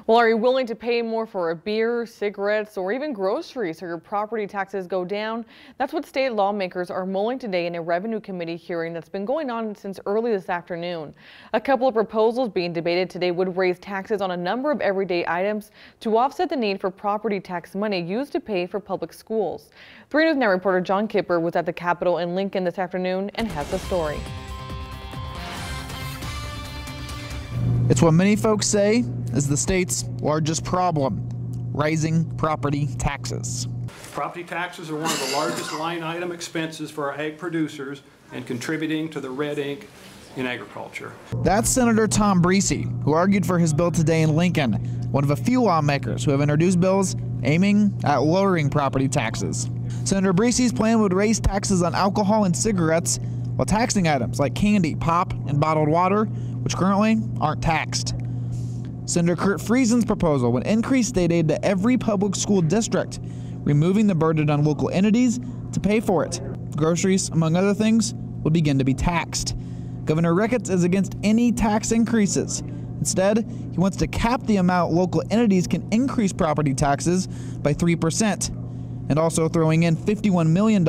Well, are you willing to pay more for a beer, cigarettes, or even groceries so your property taxes go down? That's what state lawmakers are mulling today in a revenue committee hearing that's been going on since early this afternoon. A couple of proposals being debated today would raise taxes on a number of everyday items to offset the need for property tax money used to pay for public schools. 3 News Now reporter John Kipper was at the Capitol in Lincoln this afternoon and has the story. It's what many folks say is the state's largest problem: rising property taxes. Property taxes are one of the largest line item expenses for our ag producers and contributing to the red ink in agriculture. That's Senator Tom Breese, who argued for his bill today in Lincoln, one of a few lawmakers who have introduced bills aiming at lowering property taxes. Senator Breese's plan would raise taxes on alcohol and cigarettes while taxing items like candy, pop, and bottled water, which currently aren't taxed. Senator Kurt Friesen's proposal would increase state aid to every public school district, removing the burden on local entities to pay for it. Groceries, among other things, would begin to be taxed. Governor Ricketts is against any tax increases. Instead, he wants to cap the amount local entities can increase property taxes by 3%, and also throwing in $51 million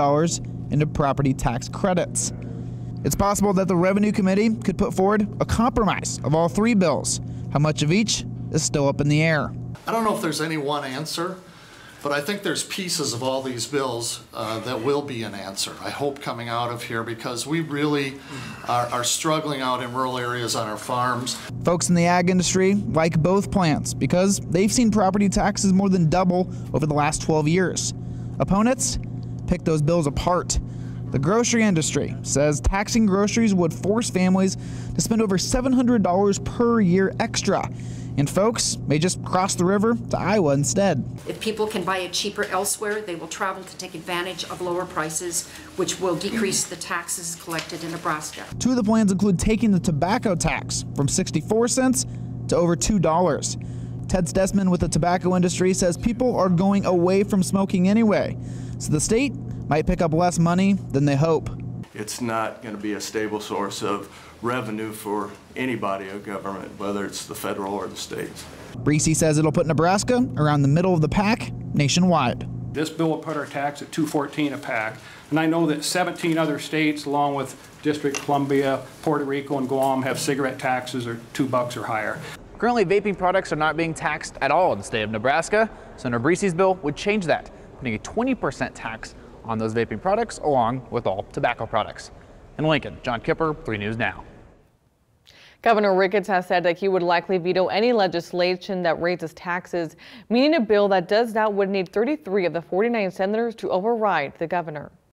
into property tax credits. It's possible that the Revenue Committee could put forward a compromise of all 3 bills. How much of each is still up in the air. I don't know if there's any one answer, but I think there's pieces of all these bills that will be an answer, I hope, coming out of here, because we really are struggling out in rural areas on our farms. Folks in the ag industry like both plans because they've seen property taxes more than double over the last 12 years. Opponents pick those bills apart. The grocery industry says taxing groceries would force families to spend over $700 per year extra, and folks may just cross the river to Iowa instead. If people can buy it cheaper elsewhere, they will travel to take advantage of lower prices, which will decrease the taxes collected in Nebraska. 2 of the plans include taking the tobacco tax from 64 cents to over $2. Ted Stessman with the tobacco industry says people are going away from smoking anyway, so the state might pick up less money than they hope. It's not going to be a stable source of revenue for any body of government, whether it's the federal or the states. Breese says it'll put Nebraska around the middle of the pack nationwide. This bill will put our tax at $2.14 a pack, and I know that 17 other states, along with District of Columbia, Puerto Rico, and Guam, have cigarette taxes are $2 or higher. Currently, vaping products are not being taxed at all in the state of Nebraska. Senator Breese's bill would change that, putting a 20% tax on those vaping products along with all tobacco products. In Lincoln, John Kipper, 3 News Now. Governor Ricketts has said that he would likely veto any legislation that raises taxes, meaning a bill that does that would need 33 of the 49 senators to override the governor.